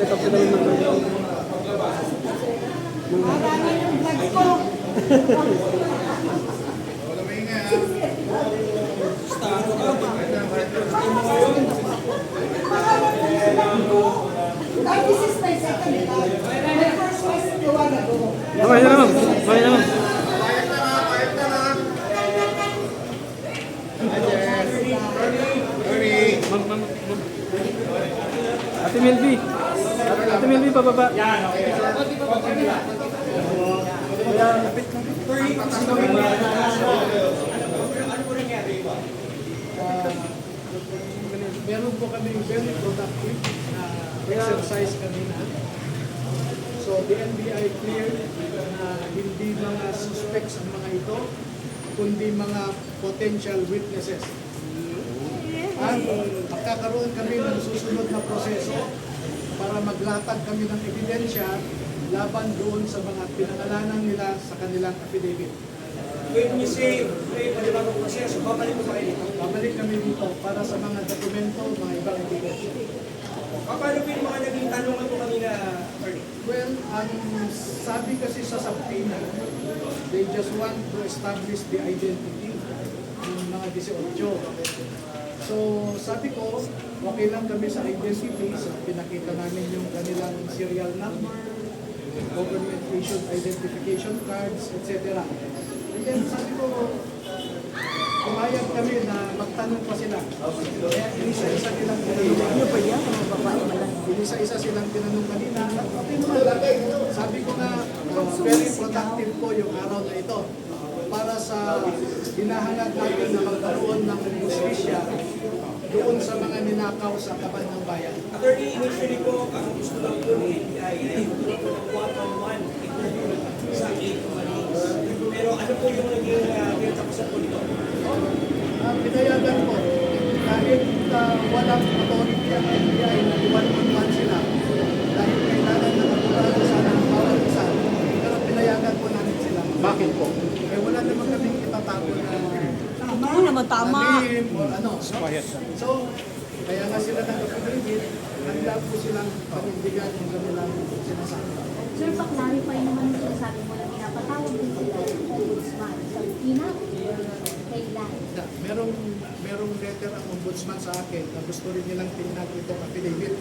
set up sila ng Marami yung vlog ko. This is my second vlog. My first was the one ago. Okay na naman. Okay na naman. Ma'am. Ate Melby. Ate Melby, pababa. Yan, okay. Meron po kami very productive na exercise kanina. So the NBI cleared na hindi mga suspects ang mga ito, kundi mga potential witnesses. At magkakaroon kami ng susunod na proseso para maglatag kami ng ebidensya laban doon sa mga pinangalanan nila sa kanilang affidavit. When you say may panibagong proseso, babalik mo ba kayo dito? Babalik kami dito para sa mga dokumento, mga ibang ebidensya. Paano po yung mga naging tanungan ko kanina, attorney? Well, ang sabi kasi sa subpoena, they just want to establish the identity ng mga 18. So sabi ko, okay lang kami sa identity, so pinakita namin yung kanilang serial number, government issued identification cards, etc. And then sabi ko, pumayag kami na magtanong pa sila. Kaya isa-isa nilang tinanong. Ano ba yan? Isa-isa silang tinanong kanina. At okay naman. Sabi ko nga, very productive po yung araw na ito para sa hinahangad natin na magkaroon ng justisya doon sa mga ninakaw sa kaban ng bayan. Attorney, initially po, ang gusto lang po ng NBI ay one-on-one interview sa 8 Marines. Pero ano po yung naging pinatapusan po nito? Pinayagan po, kahit walang authority ang NBI na one-on-one sila, dahil kailangan na matulad sana ng bawat isa, pero pinayagan po namin sila. Bakit po? Eh wala naman kaming itatapon na Tama naman, tama. lihim o ano. So, kaya nga sila nag-affidavit, handa po silang panindigan yung kanilang sinasabi. Sir, pa-clarify naman yung sinasabi mo na pinapatawag din sila ng ombudsman sa Pina. Kailan? Merong letter ang ombudsman sa akin na gusto rin nilang tingnan itong affidavit.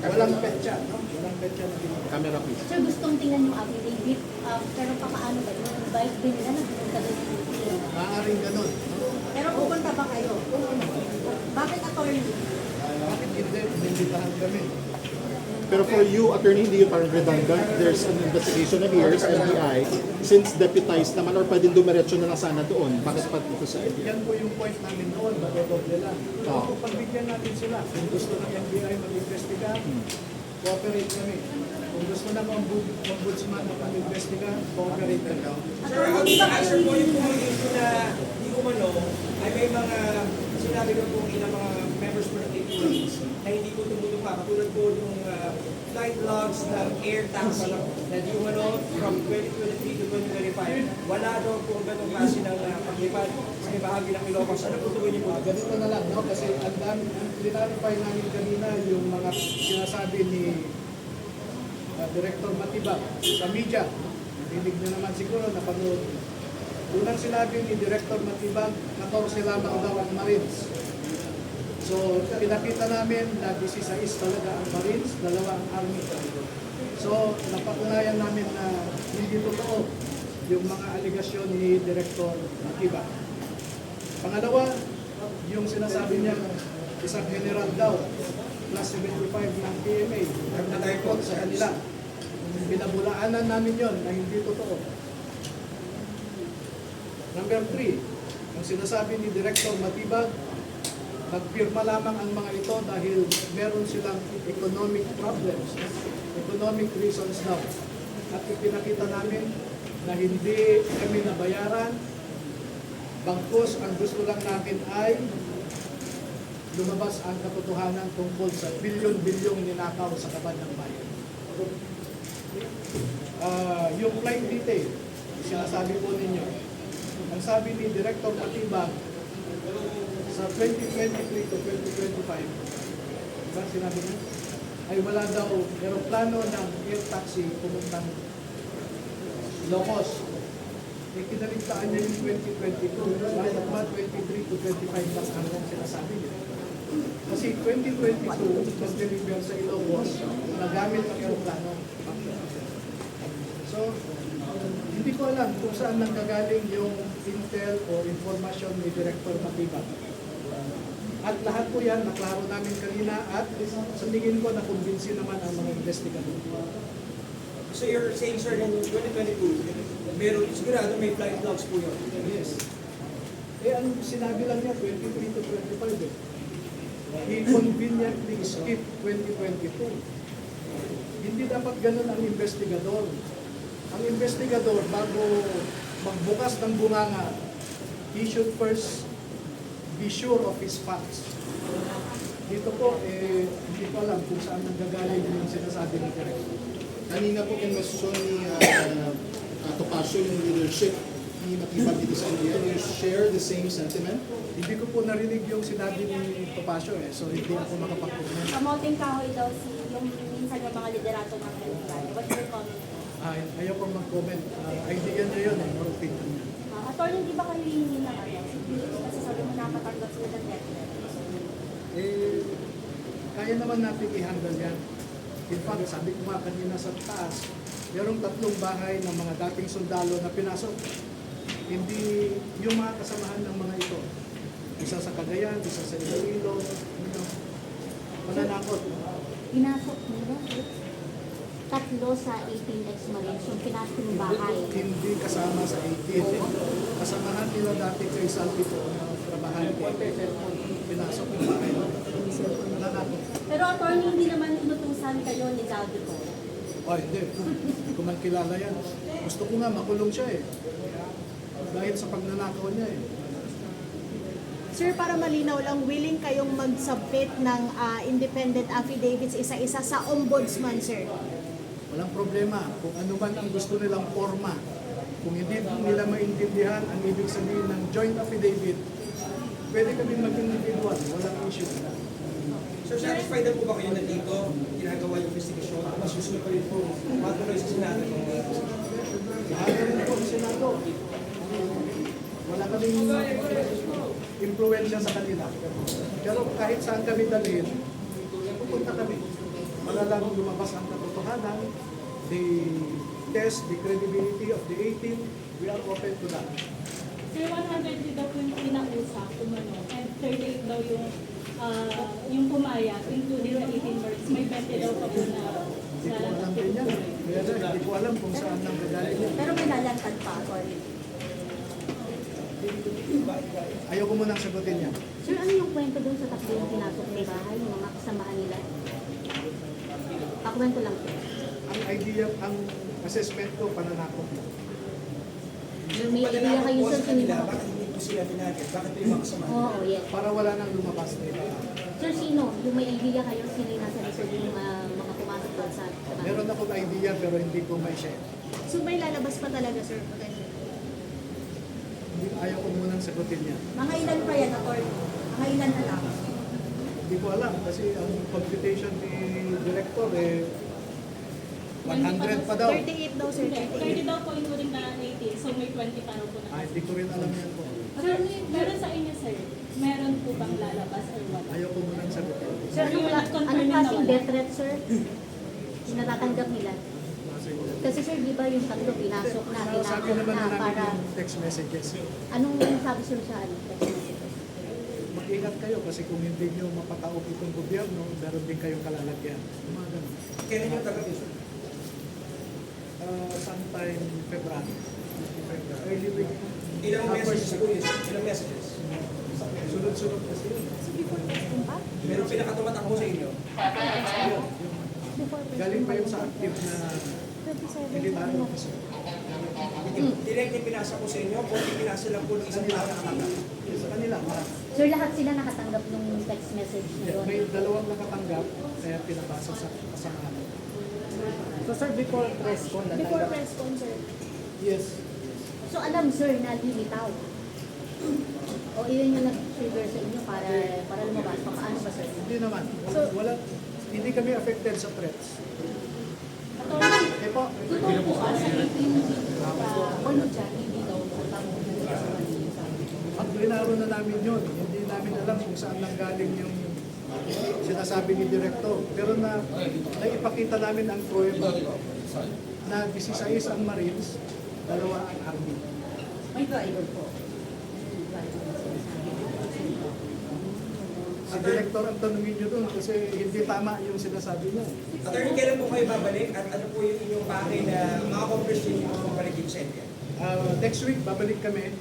Walang petsa, no? Walang petsa na tingnan. Camera please. Sir, gustong tingnan yung affidavit, pero paano ba yun? Invite din nila na pumunta doon yung Pina. Maaaring ganun. No? Pero pupunta ba kayo? Bakit attorney? Bakit hindi? Inimbitahan kami. Pero for you, attorney, hindi yung parang redundant. There's an investigation na here sa NBI. Since deputized naman or pwedeng dumiretso na lang sana doon, bakit pa dito sa NBI? Yan po yung point namin noon, madodoble lang. Pero pagbigyan natin sila, kung gusto ng NBI mag-investiga, cooperate kami. Kung gusto ng ombudsman na mag-investiga, cooperate kami. Sir, ang answer po yung mga issue na di umano ay may mga sinabi ko po ilang mga members po ng APOs na hindi po tumutong pa. Katulad po yung flight logs ng air taxi na di umano from 2023 to 2025. Wala daw po ganong klase ng paglipad sa bahagi ng Ilocos. Ano po tuloy niyo po? Ganito na lang, no? Kasi ang dami, clarify namin kanina yung mga sinasabi ni Director Matibag sa media. Narinig nyo naman siguro, napanood. Unang sinabi ni Director Matibag, 14 lamang daw ang Marines. So, pinakita namin na 16 talaga ang Marines, 2 ang Army. So, napatunayan namin na hindi totoo yung mga aligasyon ni Director Matibag. Pangalawa, yung sinasabi niya, isang general daw, plus 75 ng PMA, ang natakot sa kanila. Pinabulaanan namin yon na hindi totoo. Number 3, ang sinasabi ni Director Matibag, nagpirma lamang ang mga ito dahil meron silang economic problems, economic reasons daw. At ipinakita namin na hindi kami nabayaran, bagkus ang gusto lang namin ay lumabas ang katotohanan tungkol sa bilyon-bilyong ninakaw sa kaban ng bayan. Yung flight detail, sinasabi po ninyo, ang sabi ni Director Matibag, sa 2023 to 2025, diba sinabi niyo? ay wala daw aeroplano ng air taxi pumuntang Ilocos. Eh, kinaligtaan niya yung 2022. Bakit ba 23 to 25 lang ang sinasabi niya? Kasi 2022, mag-deliver sa Ilocos, nagamit ang aeroplano. So, hindi ko alam kung saan nanggagaling yung intel o informasyon ni Director Matibag. At lahat po yan, naklaro namin kanina at sa tingin ko, nakumbinsi naman ang mga investigador. So you're saying, sir, in 2022, meron, sigurado may flight logs po yun. Yes. Eh, ang sinabi lang niya, 23 to 25 eh. He conveniently skipped 2022. Hindi dapat ganun ang investigador. Ang investigador, bago magbukas ng bunganga, he should first be sure of his facts. Dito po, hindi ko alam kung saan nanggagaling yung sinasabi ng director. Kanina po kinwestiyon ni Topacio yung leadership ni Matibag dito sa India. Do you share the same sentiment? Hindi ko po narinig yung sinabi ni Topacio so hindi ako makapag-comment. Kamoting kahoy daw yung minsan yung mga liderato ng Kalingban. What's your comment? Ayaw pong mag-comment. Idea niya yun or opinion niya. Attorney, di ba kayo hihingi ng kasi sabi mo nakatanggap sila ng death threat? Kaya naman natin i-handle yan. In fact, sabi ko nga kanina sa taas, merong 3 bahay ng mga dating sundalo na pinasok. Hindi yung mga kasamahan ng mga ito. Isa sa Cagayan, isa sa Iloilo, mananakot. Pinasok nila, sir? 3 sa 18 ex-marines yung pinasok ng bahay. Hindi kasama sa 18. Kasamahan nila dati kay Salvito na trabahan ko. Pinasok ng bahay. Mananakot. Pero attorney, hindi naman inutusan kayo ni Salvito. Hindi. Hindi ko man kilala yan. Gusto ko nga makulong siya dahil sa pagnanakaw niya Sir, para malinaw lang, willing kayong mag-submit ng independent affidavits isa-isa sa ombudsman, sir? Walang problema. Kung ano man ang gusto nilang forma. Kung hindi nila maintindihan ang ibig sabihin ng joint affidavit, pwede kami mag-individual. Walang issue. Sir, satisfied na po ba kayo na dito ginagawa yung investigation? Mas gusto ko rin po matuloy sa Senado kung Lahat rin po ang Senado. Wala kaming impluensya sa kanila. Pero kahit saan kami dalhin, pupunta kami. Malalang lumabas ang katotohanan, the test, the credibility of the 18, we are open to that. Sir, 100 daw po yung pinausap, umano, and 38 daw yung pumaya, including the 18 birds. May 20 daw pa po na Hindi ko alam din yan. Hindi ko alam kung saan nang gagaling yan. Pero may lalantad pa, attorney. Ayaw ko munang sagutin yan. Sir, ano yung kwento doon sa 3 yung pinasok ng bahay, yung mga kasamahan nila? Pakwento lang po. Ang idea, ang assessment ko, pananakot lang. May idea kayo, sir, kanila, sino? bakit hindi po sila tinagit? Bakit po yung mga kasama? Oo, yes. Para wala nang lumabas na iba. Sir, sino? Yung may idea kayo, sino yung nasa likod yung mga pumasok doon sa bahay? Meron akong idea pero hindi ko may share. So may lalabas pa talaga, sir? Ayaw ko munang sagutin yan. Mga ilan pa yan, attorney? Mga ilan na lang? Hindi ko alam kasi ang computation ni Director 100 pa daw. 38 daw, sir. 30 daw po including na 18, so may 20 pa raw po na. Hindi ko rin alam yan po. Sir, meron sa inyo, sir, meron po bang lalabas or wala? Ayaw ko munang sagutin. Sir, anong klaseng death threat, sir? Yung natatanggap nila? Kasi sir, di ba yung 3 pinasok na, Sabi tinakot naman na na para... namin yung text messages. Anong sabi sir sa text messages? Mag-ingat kayo kasi kung hindi nyo mapataok itong gobyerno, meron din kayong kalalagyan. Mga ganun. Kailan yung tagap yun, sir? Sometime February. Early week. Ilang messages po yun? Ilang messages? Sunod-sunod kasi yun. Meron pinakatumatak po sa inyo? Galing pa yun sa active na military officer. Directly pinasa po sa inyo, o pinasa lang po ng isang tao nakatanggap? Sa kanila, Sir, lahat sila nakatanggap ng text message niyo doon? may 2 nakatanggap, kaya pinabasa sa kasamahan. So sir, before press con, Before press con, sir. Yes. So alam sir na lilitaw? O iyon yung nag-trigger sa inyo para lumabas? Paano ba sir? Hindi naman. So- Wala. Hindi kami affected sa threats. Attorney, Okay po. totoo po ba sa 18 ano dyan, hindi daw po tamo sa Manila? At linaro na namin yun. Hindi namin alam kung saan nanggaling yung sinasabi ni Direktor. Pero naipakita namin ang prueba na 16 ang Marines, 2 ang Army. May driver po. Si Direktor ang tanungin nyo doon kasi hindi tama yung sinasabi niya. Attorney, kailan po kayo babalik at ano po yung inyong pakay na ma-accomplish ninyo kung babalik yung Senate? Next week, babalik kami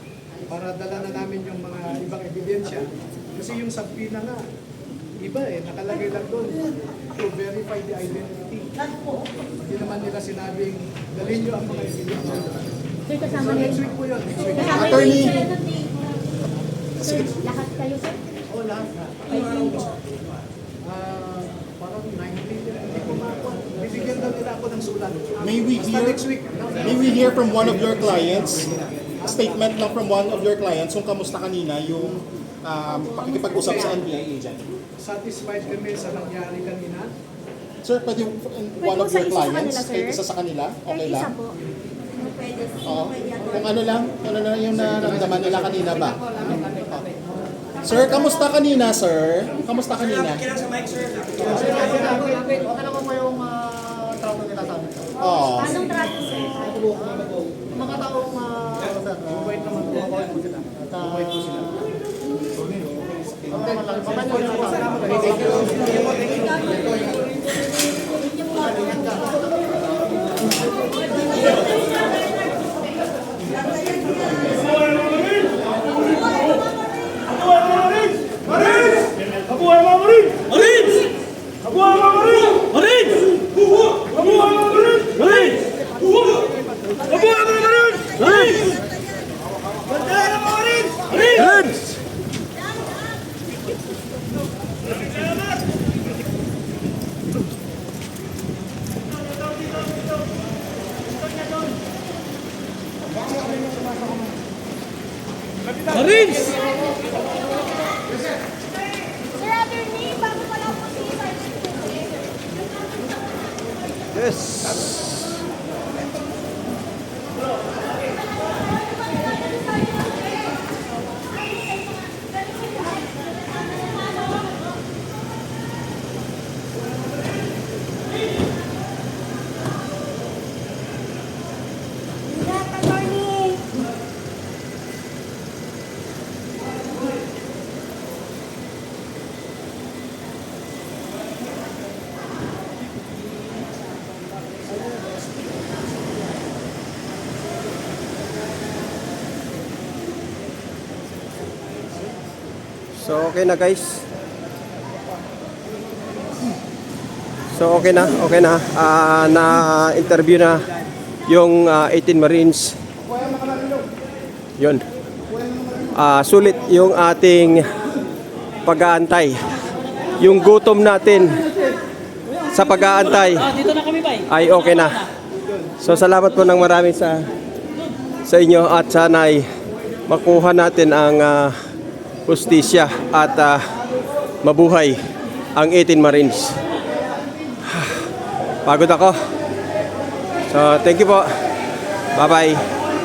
para dala na namin yung mga ibang ebidensya. Kasi yung subpoena nga, iba nakalagay lang doon to verify the identity. Hindi naman nila sinabing dalhin nyo ang mga ebidensya. Sir, So kasama next niyo. week po yun, next week. Kasama Attorney. niyo yung Sir, lahat kayo, sir? Oo, lahat na. Parang 90, hindi ko makuha. Bibigyan daw nila ako ng sulat. May we Basta hear, next week. may we hear from one of your clients, statement lang from one of your clients, kung kamusta kanina yung pakikipag-usap sa NBI agent. Satisfied kami sa nangyari kanina. Sir, pwede one of sa your isa sa clients, kanila, sir? kahit isa sa kanila, okay Isa lang? po. Oo. Kung ano lang yung nararamdaman nila kanina ba? Sir, kamusta kanina, sir? Kamusta kanina? Lapit ka lang sa mic, sir. Lapit ka lang. Okay naman po yung trato nila sa amin. Oo. Anong trato, sir? Mga taong, sir, mabait naman po. Mabait po sila. At, mabait po sila. Okay, mabait po sila. Sir, attorney, bago pa lang po si Sergeant Tuloy. Attorney! So okay na guys. So okay na. Na-interview na yung 18 Marines. Yun. Sulit yung ating pag-aantay. Yung gutom natin sa pag-aantay ay okay na. So salamat po ng marami sa inyo at sana'y makuha natin ang hustisya at mabuhay ang 18 Marines. Pagod ako. So thank you po. Bye-bye.